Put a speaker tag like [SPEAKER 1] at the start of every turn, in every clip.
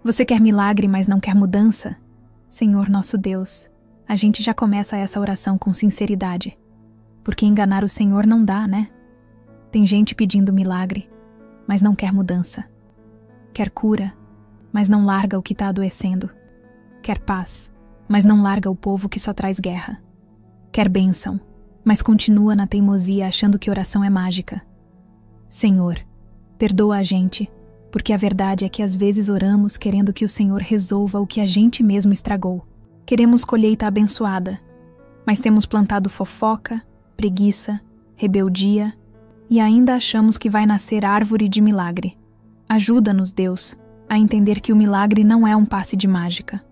[SPEAKER 1] Você quer milagre, mas não quer mudança? Senhor nosso Deus, a gente já começa essa oração com sinceridade. Porque enganar o Senhor não dá, né? Tem gente pedindo milagre, mas não quer mudança. Quer cura, mas não larga o que está adoecendo. Quer paz, mas não larga o povo que só traz guerra. Quer bênção, mas continua na teimosia achando que oração é mágica. Senhor, perdoa a gente, porque a verdade é que às vezes oramos querendo que o Senhor resolva o que a gente mesmo estragou. Queremos colheita abençoada, mas temos plantado fofoca, preguiça, rebeldia e ainda achamos que vai nascer árvore de milagre. Ajuda-nos, Deus, a entender que o milagre não é um passe de mágica.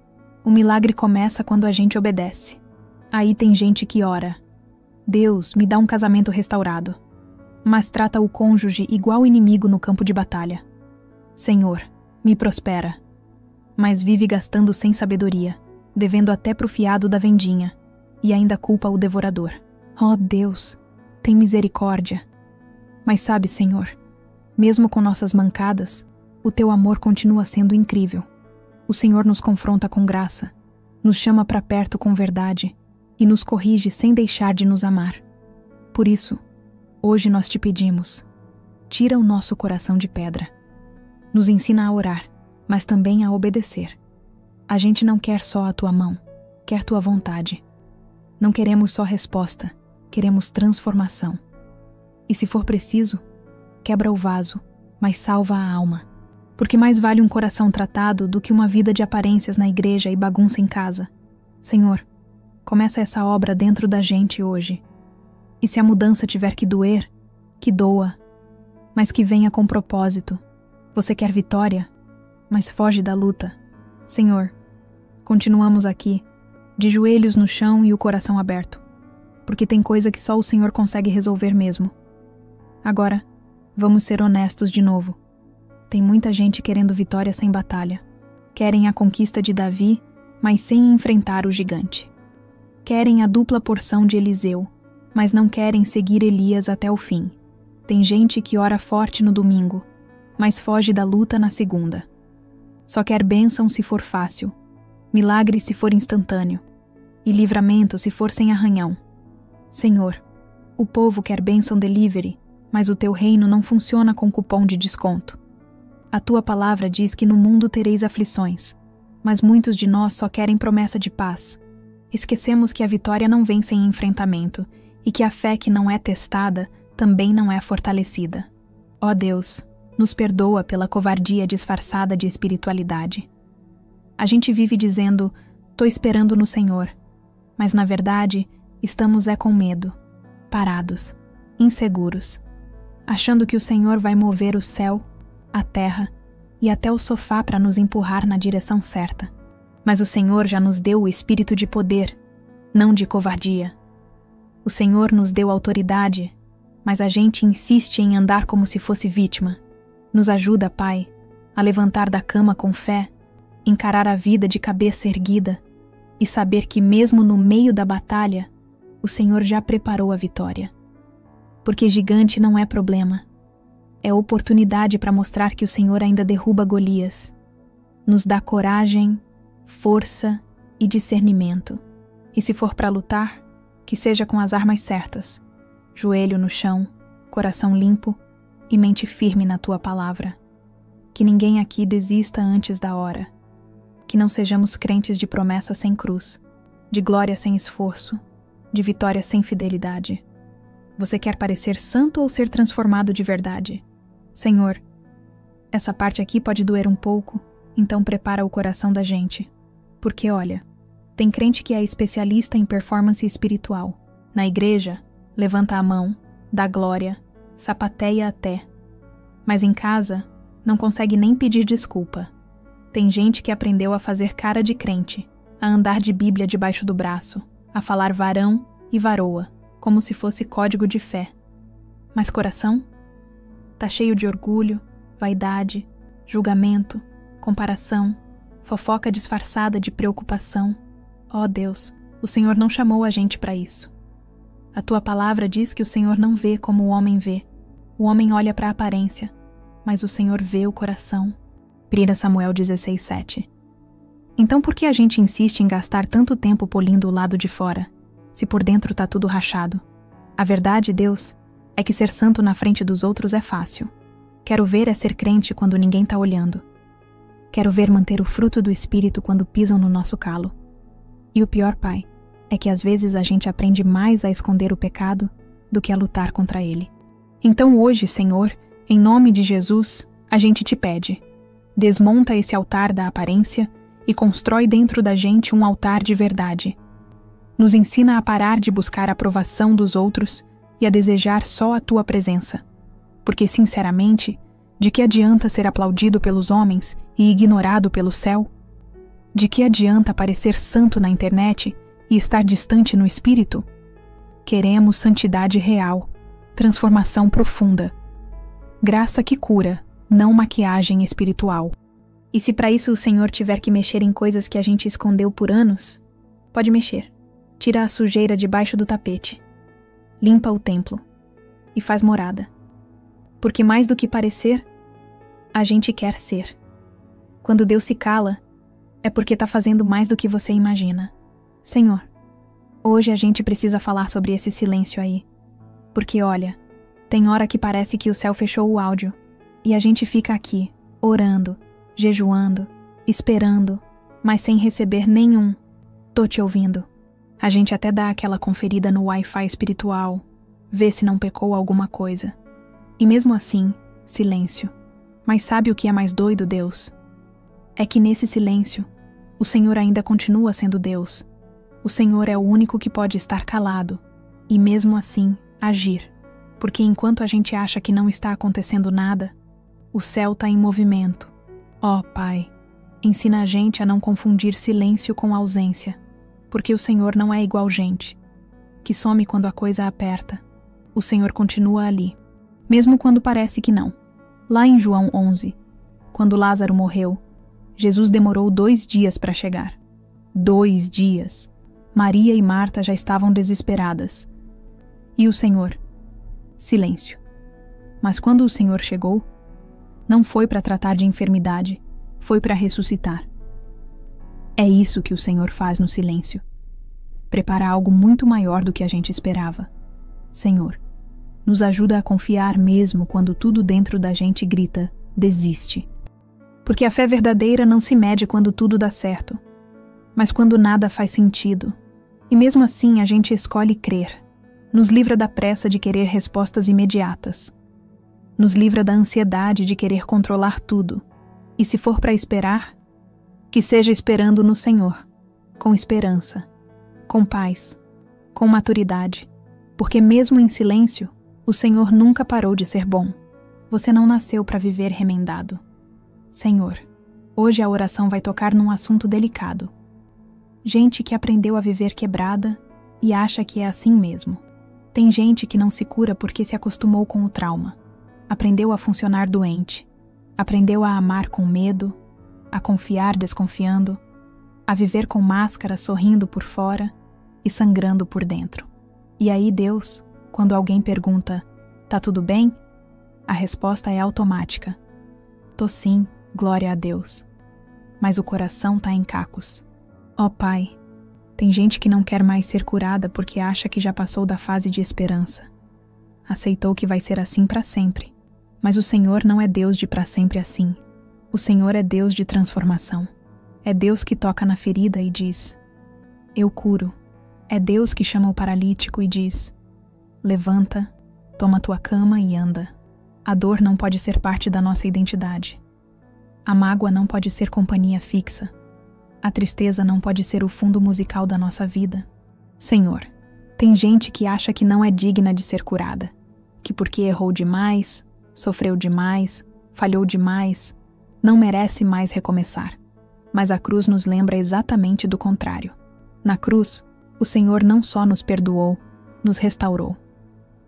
[SPEAKER 1] O milagre começa quando a gente obedece. Aí tem gente que ora: Deus, me dá um casamento restaurado, mas trata o cônjuge igual inimigo no campo de batalha. Senhor, me prospera, mas vive gastando sem sabedoria, devendo até pro fiado da vendinha, e ainda culpa o devorador. Oh Deus, tem misericórdia. Mas sabe, Senhor, mesmo com nossas mancadas, o teu amor continua sendo incrível. O Senhor nos confronta com graça, nos chama para perto com verdade e nos corrige sem deixar de nos amar. Por isso, hoje nós te pedimos, tira o nosso coração de pedra. Nos ensina a orar, mas também a obedecer. A gente não quer só a tua mão, quer tua vontade. Não queremos só resposta, queremos transformação. E se for preciso, quebra o vaso, mas salva a alma. Porque mais vale um coração tratado do que uma vida de aparências na igreja e bagunça em casa. Senhor, começa essa obra dentro da gente hoje. E se a mudança tiver que doer, que doa, mas que venha com propósito. Você quer vitória, mas foge da luta. Senhor, continuamos aqui, de joelhos no chão e o coração aberto, porque tem coisa que só o Senhor consegue resolver mesmo. Agora, vamos ser honestos de novo. Tem muita gente querendo vitória sem batalha. Querem a conquista de Davi, mas sem enfrentar o gigante. Querem a dupla porção de Eliseu, mas não querem seguir Elias até o fim. Tem gente que ora forte no domingo, mas foge da luta na segunda. Só quer bênção se for fácil, milagre se for instantâneo, e livramento se for sem arranhão. Senhor, o povo quer bênção delivery, mas o teu reino não funciona com cupom de desconto. A tua palavra diz que no mundo tereis aflições, mas muitos de nós só querem promessa de paz. Esquecemos que a vitória não vem sem enfrentamento e que a fé que não é testada também não é fortalecida. Ó Deus, nos perdoa pela covardia disfarçada de espiritualidade. A gente vive dizendo, tô esperando no Senhor, mas na verdade estamos com medo, parados, inseguros, achando que o Senhor vai mover o céu, a terra e até o sofá para nos empurrar na direção certa. Mas o Senhor já nos deu o espírito de poder, não de covardia. O Senhor nos deu autoridade, mas a gente insiste em andar como se fosse vítima. Nos ajuda, Pai, a levantar da cama com fé, encarar a vida de cabeça erguida e saber que mesmo no meio da batalha, o Senhor já preparou a vitória. Porque gigante não é problema. É oportunidade para mostrar que o Senhor ainda derruba Golias. Nos dá coragem, força e discernimento. E se for para lutar, que seja com as armas certas. Joelho no chão, coração limpo e mente firme na tua palavra. Que ninguém aqui desista antes da hora. Que não sejamos crentes de promessa sem cruz, de glória sem esforço, de vitória sem fidelidade. Você quer parecer santo ou ser transformado de verdade? Senhor, essa parte aqui pode doer um pouco, então prepara o coração da gente. Porque olha, tem crente que é especialista em performance espiritual. Na igreja, levanta a mão, dá glória, sapateia até. Mas em casa, não consegue nem pedir desculpa. Tem gente que aprendeu a fazer cara de crente, a andar de Bíblia debaixo do braço, a falar varão e varoa, como se fosse código de fé. Mas coração? Tá cheio de orgulho, vaidade, julgamento, comparação, fofoca disfarçada de preocupação. Ó Deus, o Senhor não chamou a gente para isso. A tua palavra diz que o Senhor não vê como o homem vê. O homem olha para a aparência, mas o Senhor vê o coração. 1 Samuel 16:7. Então por que a gente insiste em gastar tanto tempo polindo o lado de fora, se por dentro tá tudo rachado? A verdade, Deus, é que ser santo na frente dos outros é fácil. Quero ver é ser crente quando ninguém tá olhando. Quero ver manter o fruto do Espírito quando pisam no nosso calo. E o pior, Pai, é que às vezes a gente aprende mais a esconder o pecado do que a lutar contra ele. Então hoje, Senhor, em nome de Jesus, a gente te pede, desmonta esse altar da aparência e constrói dentro da gente um altar de verdade. Nos ensina a parar de buscar a aprovação dos outros e a desejar só a tua presença. Porque, sinceramente, de que adianta ser aplaudido pelos homens e ignorado pelo céu? De que adianta parecer santo na internet e estar distante no espírito? Queremos santidade real, transformação profunda. Graça que cura, não maquiagem espiritual. E se para isso o Senhor tiver que mexer em coisas que a gente escondeu por anos, pode mexer. Tira a sujeira debaixo do tapete. Limpa o templo. E faz morada. Porque mais do que parecer, a gente quer ser. Quando Deus se cala, é porque está fazendo mais do que você imagina. Senhor, hoje a gente precisa falar sobre esse silêncio aí. Porque olha, tem hora que parece que o céu fechou o áudio e a gente fica aqui, orando, jejuando, esperando, mas sem receber nenhum "tô te ouvindo". A gente até dá aquela conferida no Wi-Fi espiritual, vê se não pecou alguma coisa. E mesmo assim, silêncio. Mas sabe o que é mais doido, Deus? É que nesse silêncio, o Senhor ainda continua sendo Deus. O Senhor é o único que pode estar calado e mesmo assim agir. Porque enquanto a gente acha que não está acontecendo nada, o céu está em movimento. Ó Pai, ensina a gente a não confundir silêncio com ausência, porque o Senhor não é igual gente, que some quando a coisa aperta. O Senhor continua ali, mesmo quando parece que não. Lá em João 11, quando Lázaro morreu, Jesus demorou 2 dias para chegar. 2 dias. Maria e Marta já estavam desesperadas. E o Senhor? Silêncio. Mas quando o Senhor chegou, não foi para tratar de enfermidade, foi para ressuscitar. É isso que o Senhor faz no silêncio. Prepara algo muito maior do que a gente esperava. Senhor, nos ajuda a confiar mesmo quando tudo dentro da gente grita, desiste. Porque a fé verdadeira não se mede quando tudo dá certo, mas quando nada faz sentido. E mesmo assim a gente escolhe crer. Nos livra da pressa de querer respostas imediatas. Nos livra da ansiedade de querer controlar tudo. E se for para esperar, que seja esperando no Senhor, com esperança, com paz, com maturidade. Porque mesmo em silêncio, o Senhor nunca parou de ser bom. Você não nasceu para viver remendado. Senhor, hoje a oração vai tocar num assunto delicado. Gente que aprendeu a viver quebrada e acha que é assim mesmo. Tem gente que não se cura porque se acostumou com o trauma. Aprendeu a funcionar doente. Aprendeu a amar com medo, a confiar desconfiando, a viver com máscara sorrindo por fora e sangrando por dentro. E aí Deus, quando alguém pergunta, tá tudo bem? A resposta é automática. Tô sim, glória a Deus. Mas o coração tá em cacos. Ó Pai, tem gente que não quer mais ser curada porque acha que já passou da fase de esperança. Aceitou que vai ser assim para sempre. Mas o Senhor não é Deus de para sempre assim. O Senhor é Deus de transformação. É Deus que toca na ferida e diz, eu curo. É Deus que chama o paralítico e diz, levanta, toma tua cama e anda. A dor não pode ser parte da nossa identidade. A mágoa não pode ser companhia fixa. A tristeza não pode ser o fundo musical da nossa vida. Senhor, tem gente que acha que não é digna de ser curada, que porque errou demais, sofreu demais, falhou demais, não merece mais recomeçar. Mas a cruz nos lembra exatamente do contrário. Na cruz, o Senhor não só nos perdoou, nos restaurou.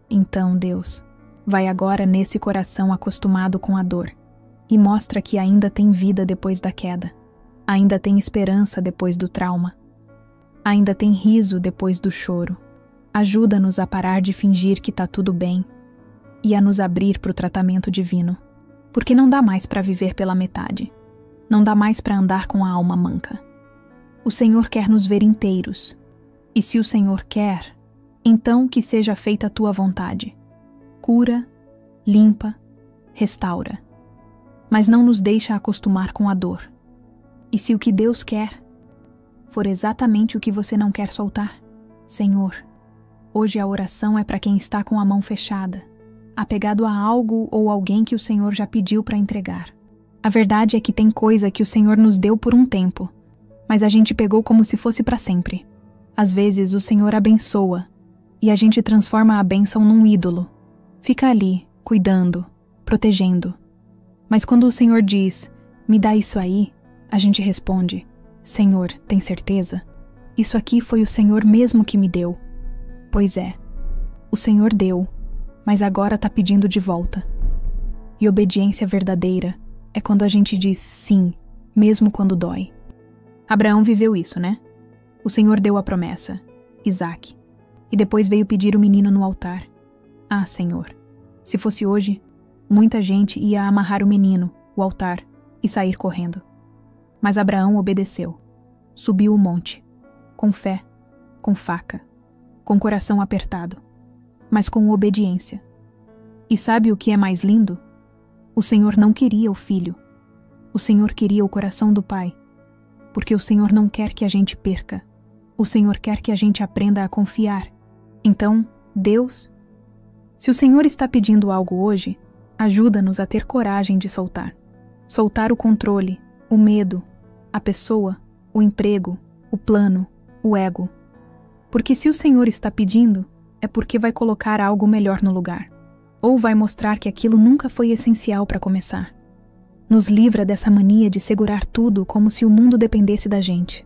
[SPEAKER 1] Então, Deus, vai agora nesse coração acostumado com a dor e mostra que ainda tem vida depois da queda. Ainda tem esperança depois do trauma. Ainda tem riso depois do choro. Ajuda-nos a parar de fingir que tá tudo bem e a nos abrir para o tratamento divino. Porque não dá mais para viver pela metade. Não dá mais para andar com a alma manca. O Senhor quer nos ver inteiros. E se o Senhor quer, então que seja feita a tua vontade. Cura, limpa, restaura. Mas não nos deixa acostumar com a dor. E se o que Deus quer for exatamente o que você não quer soltar, Senhor, hoje a oração é para quem está com a mão fechada, apegado a algo ou alguém que o Senhor já pediu para entregar. A verdade é que tem coisa que o Senhor nos deu por um tempo, mas a gente pegou como se fosse para sempre. Às vezes o Senhor abençoa, e a gente transforma a bênção num ídolo. Fica ali, cuidando, protegendo. Mas quando o Senhor diz, me dá isso aí, a gente responde, Senhor, tem certeza? Isso aqui foi o Senhor mesmo que me deu. Pois é, o Senhor deu, mas agora está pedindo de volta. E obediência verdadeira é quando a gente diz sim, mesmo quando dói. Abraão viveu isso, né? O Senhor deu a promessa, Isaque, e depois veio pedir o menino no altar. Ah, Senhor, se fosse hoje, muita gente ia amarrar o menino, o altar, e sair correndo. Mas Abraão obedeceu. Subiu o monte, com fé, com faca, com coração apertado, mas com obediência. E sabe o que é mais lindo? O Senhor não queria o filho. O Senhor queria o coração do Pai. Porque o Senhor não quer que a gente perca. O Senhor quer que a gente aprenda a confiar. Então, Deus, se o Senhor está pedindo algo hoje, ajuda-nos a ter coragem de soltar. Soltar o controle, o medo, a pessoa, o emprego, o plano, o ego. Porque se o Senhor está pedindo, é porque vai colocar algo melhor no lugar. Ou vai mostrar que aquilo nunca foi essencial para começar. Nos livra dessa mania de segurar tudo como se o mundo dependesse da gente.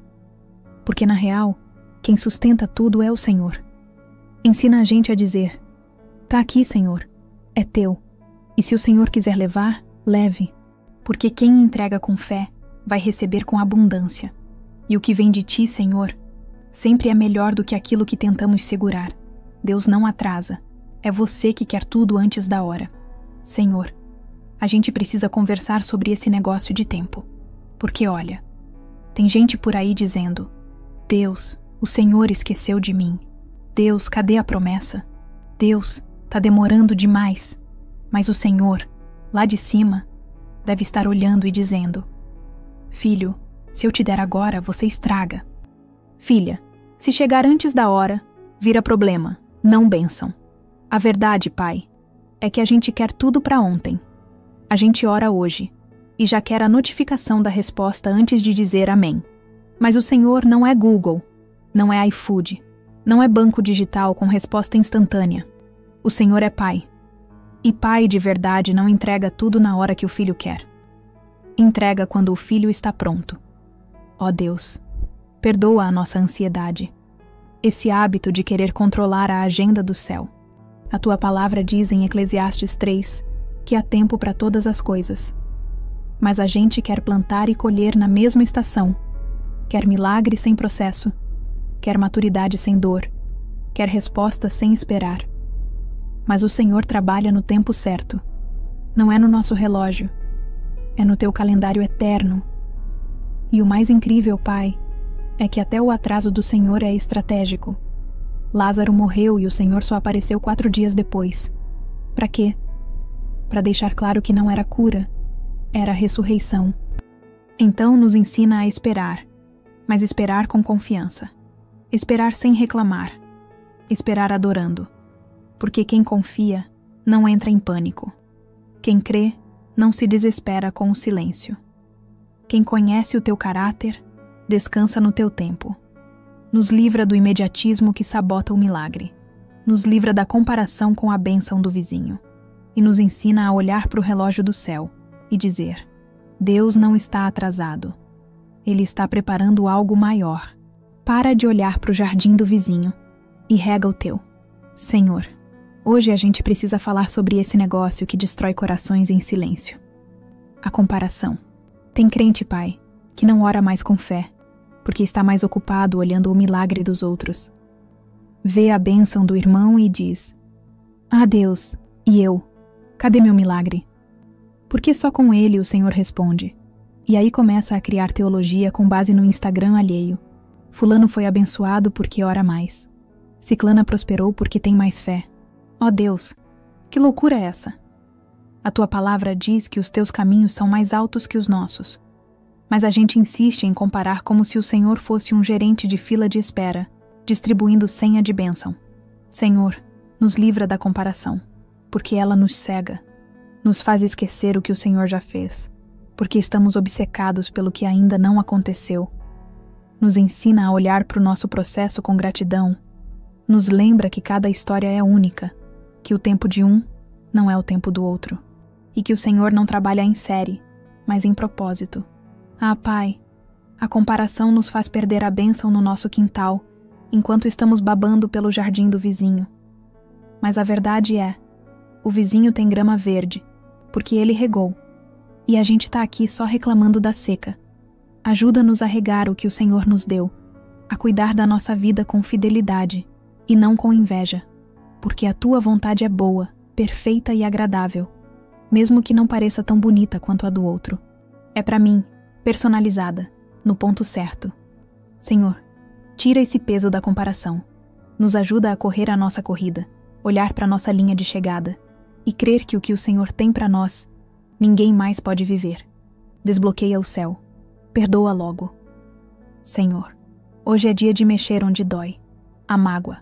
[SPEAKER 1] Porque na real, quem sustenta tudo é o Senhor. Ensina a gente a dizer, tá aqui, Senhor, é teu. E se o Senhor quiser levar, leve. Porque quem entrega com fé, vai receber com abundância. E o que vem de ti, Senhor, sempre é melhor do que aquilo que tentamos segurar. Deus não atrasa. É você que quer tudo antes da hora. Senhor, a gente precisa conversar sobre esse negócio de tempo. Porque olha, tem gente por aí dizendo, Deus, o Senhor esqueceu de mim. Deus, cadê a promessa? Deus, tá demorando demais. Mas o Senhor, lá de cima, deve estar olhando e dizendo, Filho, se eu te der agora, você estraga. Filha, se chegar antes da hora, vira problema, não bênção. A verdade, Pai, é que a gente quer tudo para ontem. A gente ora hoje e já quer a notificação da resposta antes de dizer amém. Mas o Senhor não é Google, não é iFood, não é banco digital com resposta instantânea. O Senhor é Pai. E Pai de verdade não entrega tudo na hora que o filho quer. Entrega quando o filho está pronto. Ó Deus, perdoa a nossa ansiedade, esse hábito de querer controlar a agenda do céu. A tua palavra diz em Eclesiastes 3 que há tempo para todas as coisas. Mas a gente quer plantar e colher na mesma estação. Quer milagre sem processo. Quer maturidade sem dor. Quer resposta sem esperar. Mas o Senhor trabalha no tempo certo. Não é no nosso relógio. É no teu calendário eterno. E o mais incrível, Pai, é que até o atraso do Senhor é estratégico. Lázaro morreu e o Senhor só apareceu 4 dias depois. Para quê? Para deixar claro que não era cura, era ressurreição. Então nos ensina a esperar, mas esperar com confiança. Esperar sem reclamar. Esperar adorando. Porque quem confia não entra em pânico. Quem crê não se desespera com o silêncio. Quem conhece o teu caráter, descansa no teu tempo. Nos livra do imediatismo que sabota o milagre. Nos livra da comparação com a bênção do vizinho. E nos ensina a olhar para o relógio do céu e dizer, Deus não está atrasado. Ele está preparando algo maior. Para de olhar para o jardim do vizinho e rega o teu. Senhor, hoje a gente precisa falar sobre esse negócio que destrói corações em silêncio. A comparação. Tem crente, Pai, que não ora mais com fé, porque está mais ocupado olhando o milagre dos outros. Vê a bênção do irmão e diz, Ah, Deus, e eu? Cadê meu milagre? Porque só com ele o Senhor responde, E aí começa a criar teologia com base no Instagram alheio. Fulano foi abençoado porque ora mais. Ciclana prosperou porque tem mais fé. Ó Deus, que loucura é essa? A tua palavra diz que os teus caminhos são mais altos que os nossos. Mas a gente insiste em comparar como se o Senhor fosse um gerente de fila de espera, distribuindo senha de bênção. Senhor, nos livra da comparação, porque ela nos cega, nos faz esquecer o que o Senhor já fez, porque estamos obcecados pelo que ainda não aconteceu. Nos ensina a olhar para o nosso processo com gratidão, nos lembra que cada história é única, que o tempo de um não é o tempo do outro, e que o Senhor não trabalha em série, mas em propósito. Ah, Pai, a comparação nos faz perder a bênção no nosso quintal, enquanto estamos babando pelo jardim do vizinho. Mas a verdade é, o vizinho tem grama verde, porque ele regou, e a gente tá aqui só reclamando da seca. Ajuda-nos a regar o que o Senhor nos deu, a cuidar da nossa vida com fidelidade, e não com inveja, porque a tua vontade é boa, perfeita e agradável, mesmo que não pareça tão bonita quanto a do outro. É para mim, personalizada, no ponto certo. Senhor, tira esse peso da comparação. Nos ajuda a correr a nossa corrida, olhar para nossa linha de chegada e crer que o que o Senhor tem para nós, ninguém mais pode viver. Desbloqueia o céu. Perdoa logo. Senhor, hoje é dia de mexer onde dói. A mágoa.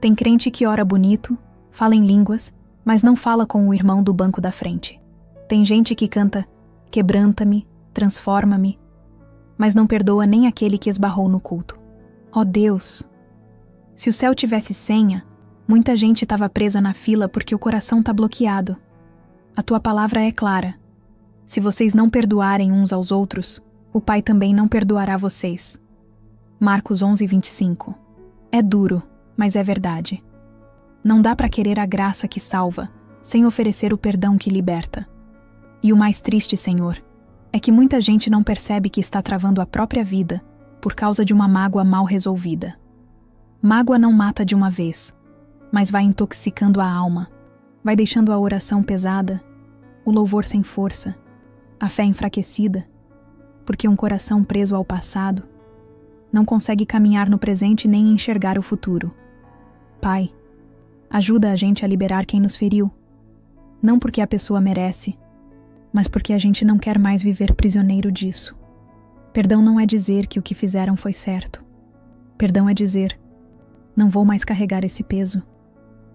[SPEAKER 1] Tem crente que ora bonito, fala em línguas, mas não fala com o irmão do banco da frente. Tem gente que canta quebranta-me, transforma-me, mas não perdoa nem aquele que esbarrou no culto. Ó Deus! Se o céu tivesse senha, muita gente estava presa na fila porque o coração está bloqueado. A tua palavra é clara. Se vocês não perdoarem uns aos outros, o Pai também não perdoará vocês. Marcos 11:25. É duro, mas é verdade. Não dá para querer a graça que salva, sem oferecer o perdão que liberta. E o mais triste, Senhor, é que muita gente não percebe que está travando a própria vida por causa de uma mágoa mal resolvida. Mágoa não mata de uma vez, mas vai intoxicando a alma, vai deixando a oração pesada, o louvor sem força, a fé enfraquecida, porque um coração preso ao passado não consegue caminhar no presente nem enxergar o futuro. Pai, ajuda a gente a liberar quem nos feriu, não porque a pessoa merece, mas porque a gente não quer mais viver prisioneiro disso. Perdão não é dizer que o que fizeram foi certo. Perdão é dizer, não vou mais carregar esse peso.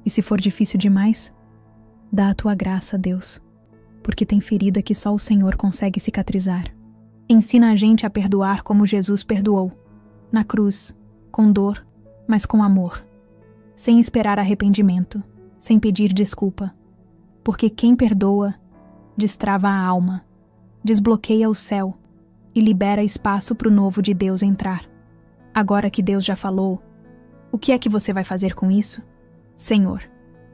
[SPEAKER 1] E se for difícil demais, dá a tua graça, Deus, porque tem ferida que só o Senhor consegue cicatrizar. Ensina a gente a perdoar como Jesus perdoou, na cruz, com dor, mas com amor, sem esperar arrependimento, sem pedir desculpa, porque quem perdoa destrava a alma, desbloqueia o céu e libera espaço para o novo de Deus entrar. Agora que Deus já falou, o que é que você vai fazer com isso? Senhor,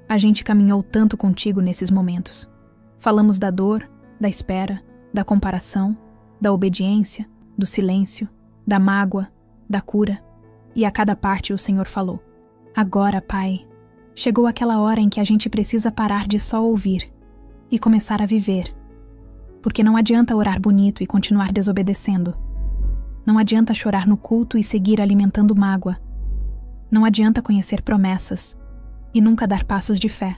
[SPEAKER 1] a gente caminhou tanto contigo nesses momentos. Falamos da dor, da espera, da comparação, da obediência, do silêncio, da mágoa, da cura, e a cada parte o Senhor falou. Agora, Pai, chegou aquela hora em que a gente precisa parar de só ouvir e começar a viver. Porque não adianta orar bonito e continuar desobedecendo. Não adianta chorar no culto e seguir alimentando mágoa. Não adianta conhecer promessas e nunca dar passos de fé.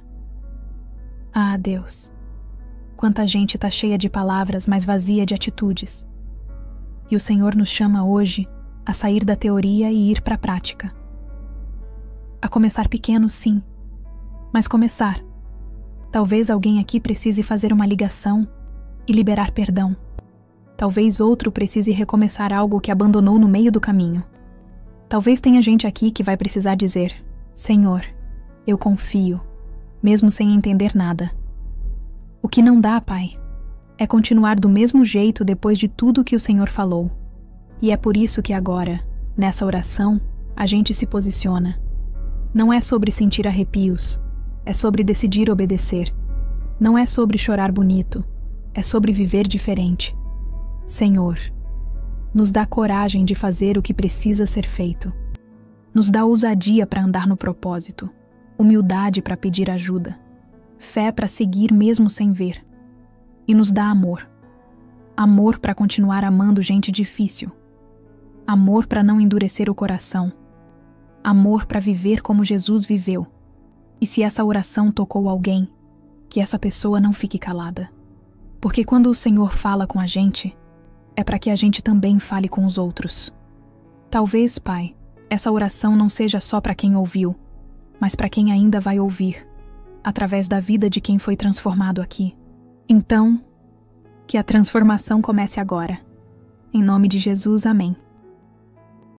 [SPEAKER 1] Ah, Deus, quanta gente está cheia de palavras, mas vazia de atitudes. E o Senhor nos chama hoje a sair da teoria e ir para a prática. A começar pequeno, sim, mas começar. Talvez alguém aqui precise fazer uma ligação e liberar perdão. Talvez outro precise recomeçar algo que abandonou no meio do caminho. Talvez tenha gente aqui que vai precisar dizer: Senhor, eu confio, mesmo sem entender nada. O que não dá, Pai, é continuar do mesmo jeito depois de tudo que o Senhor falou. E é por isso que agora, nessa oração, a gente se posiciona. Não é sobre sentir arrepios, é sobre decidir obedecer. Não é sobre chorar bonito, é sobre viver diferente. Senhor, nos dá coragem de fazer o que precisa ser feito. Nos dá ousadia para andar no propósito, humildade para pedir ajuda, fé para seguir mesmo sem ver. E nos dá amor. Amor para continuar amando gente difícil. Amor para não endurecer o coração. Amor para viver como Jesus viveu. E se essa oração tocou alguém, que essa pessoa não fique calada. Porque quando o Senhor fala com a gente, é para que a gente também fale com os outros. Talvez, Pai, essa oração não seja só para quem ouviu, mas para quem ainda vai ouvir, através da vida de quem foi transformado aqui. Então, que a transformação comece agora. Em nome de Jesus, amém.